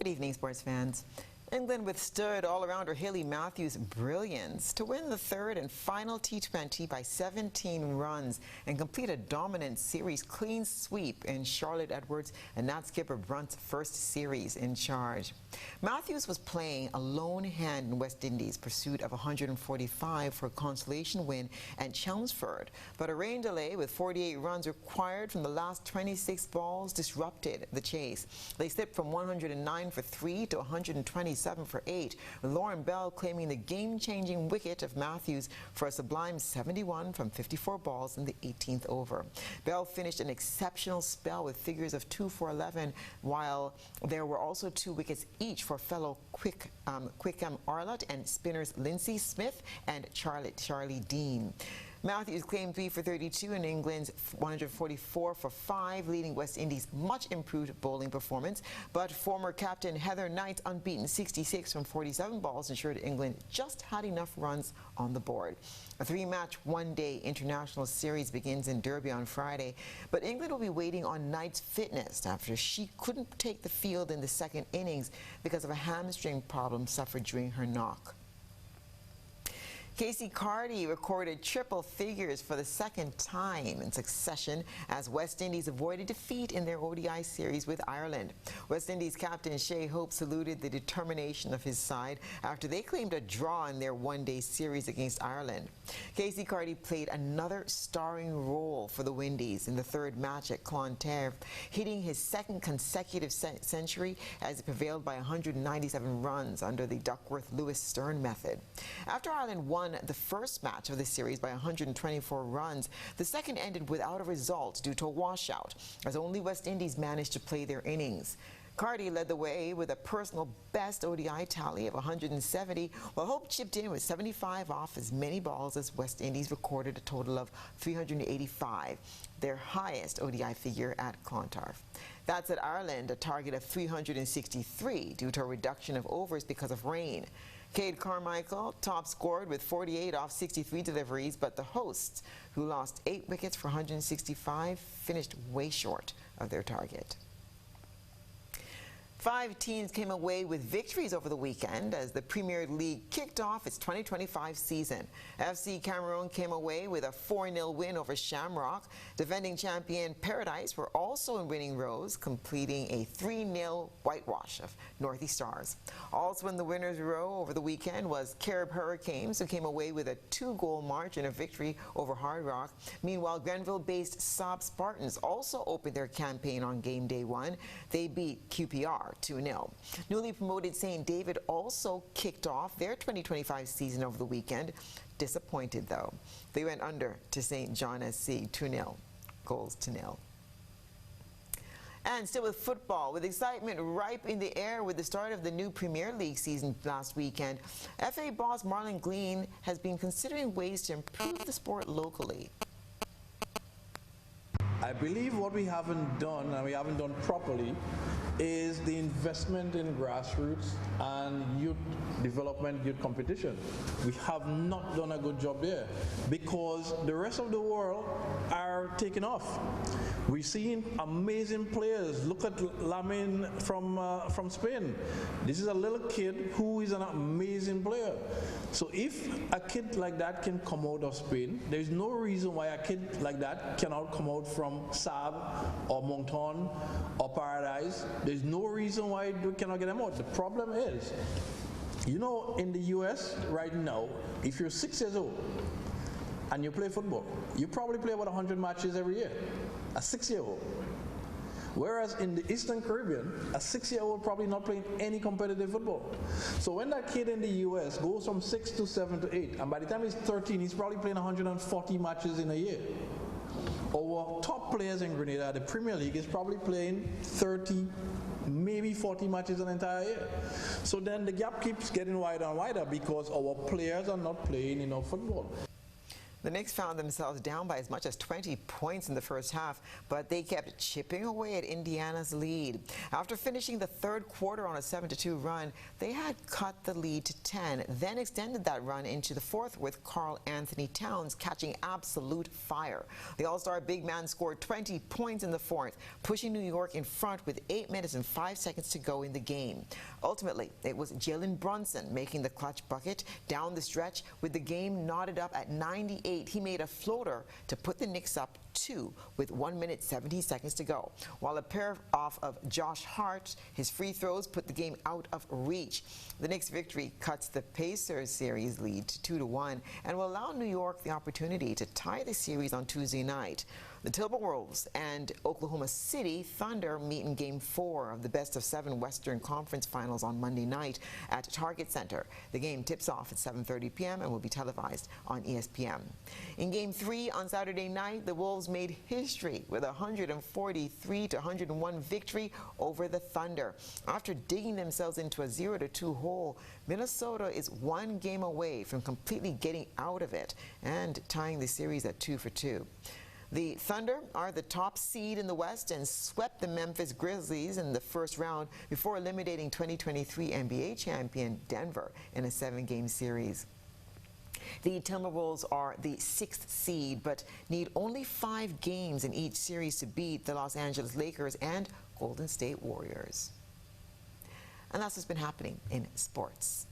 Good evening, sports fans. England withstood all-rounder Hayley Matthews' brilliance to win the third and final T20 by 17 runs and complete a dominant series clean sweep in Charlotte Edwards and Nat Skipper Brunt's first series in charge. Matthews was playing a lone hand in West Indies' pursuit of 145 for a consolation win at Chelmsford, but a rain delay with 48 runs required from the last 26 balls disrupted the chase. They slipped from 109 for 3 to 127 for 8, with Lauren Bell claiming the game-changing wicket of Matthews for a sublime 71 from 54 balls in the 18th over. Bell finished an exceptional spell with figures of 2 for 11, while there were also 2 wickets each for fellow Quickham Arlott and spinners Lindsay Smith and Charlie Dean. Matthews claimed 3 for 32 in England's 144 for 5, leading West Indies' much improved bowling performance. But former captain Heather Knight's unbeaten 66 from 47 balls ensured England just had enough runs on the board. A 3-match, one-day international series begins in Derby on Friday, but England will be waiting on Knight's fitness after she couldn't take the field in the second innings because of a hamstring problem suffered during her knock. Casey Carty recorded triple figures for the second time in succession as West Indies avoided defeat in their ODI series with Ireland. West Indies captain Shea Hope saluted the determination of his side after they claimed a draw in their one-day series against Ireland. Casey Carty played another starring role for the Windies in the third match at Clontarf, hitting his second consecutive century as he prevailed by 197 runs under the Duckworth-Lewis Stern method. After Ireland won the first match of the series by 124 runs, the second ended without a result due to a washout, as only West Indies managed to play their innings. Carty led the way with a personal best ODI tally of 170, while Hope chipped in with 75 off as many balls as West Indies recorded a total of 385, their highest ODI figure at Clontarf. That set Ireland a target of 363 due to a reduction of overs because of rain. Cade Carmichael top scored with 48 off 63 deliveries, but the hosts, who lost 8 wickets for 165, finished way short of their target. 5 teams came away with victories over the weekend as the Premier League kicked off its 2025 season. FC Cameroon came away with a 4-0 win over Shamrock. Defending champion Paradise were also in winning rows, completing a 3-0 whitewash of Northeast Stars. Also in the winners' row over the weekend was Carib Hurricanes, who came away with a 2-goal margin of victory over Hard Rock. Meanwhile, Grenville-based Saab Spartans also opened their campaign on game day 1. They beat QPR 2-0. Newly promoted St. David also kicked off their 2025 season over the weekend. Disappointed, though. They went under to St. John SC 2-0, goals to nil. And still with football, with excitement ripe in the air with the start of the new Premier League season last weekend, FA boss Marlon Glean has been considering ways to improve the sport locally. I believe what we haven't done, and we haven't done properly, is the investment in grassroots and youth development, youth competition. We have not done a good job there because the rest of the world are taking off. We've seen amazing players. Look at Lamin from Spain. This is a little kid who is an amazing player. So if a kid like that can come out of Spain, there's no reason why a kid like that cannot come out from Saab or Moncton or Paradise. There's no reason why we cannot get them out. The problem is, you know, in the US right now, if you're 6 years old and you play football, you probably play about 100 matches every year, a 6-year-old. Whereas in the Eastern Caribbean, a 6-year-old probably not playing any competitive football. So when that kid in the US goes from 6 to 7 to 8, and by the time he's 13, he's probably playing 140 matches in a year. Our top players in Grenada, the Premier League, is probably playing 30, maybe 40 matches an entire year. So then the gap keeps getting wider and wider because our players are not playing enough football. The Knicks found themselves down by as much as 20 points in the first half, but they kept chipping away at Indiana's lead. After finishing the third quarter on a 7-2 run, they had cut the lead to 10, then extended that run into the fourth with Karl Anthony Towns catching absolute fire. The All-Star big man scored 20 points in the fourth, pushing New York in front with 8 minutes and 5 seconds to go in the game. Ultimately, it was Jalen Brunson making the clutch bucket down the stretch with the game knotted up at 98. He made a floater to put the Knicks up 2 with 1 minute 17 seconds to go, while a pair off of Josh Hart, his free throws put the game out of reach. The Knicks' victory cuts the Pacers series lead to 2-1 and will allow New York the opportunity to tie the series on Tuesday night. The Timberwolves and Oklahoma City Thunder meet in Game 4 of the best-of-7 Western Conference Finals on Monday night at Target Center. The game tips off at 7:30 p.m. and will be televised on ESPN. In Game 3 on Saturday night, the Wolves made history with a 143-101 victory over the Thunder. After digging themselves into a 0-2 hole, Minnesota is 1 game away from completely getting out of it and tying the series at 2-2. The Thunder are the top seed in the West and swept the Memphis Grizzlies in the first round before eliminating 2023 NBA champion Denver in a 7-game series. The Timberwolves are the 6th seed, but need only 5 games in each series to beat the Los Angeles Lakers and Golden State Warriors. And that's what's been happening in sports.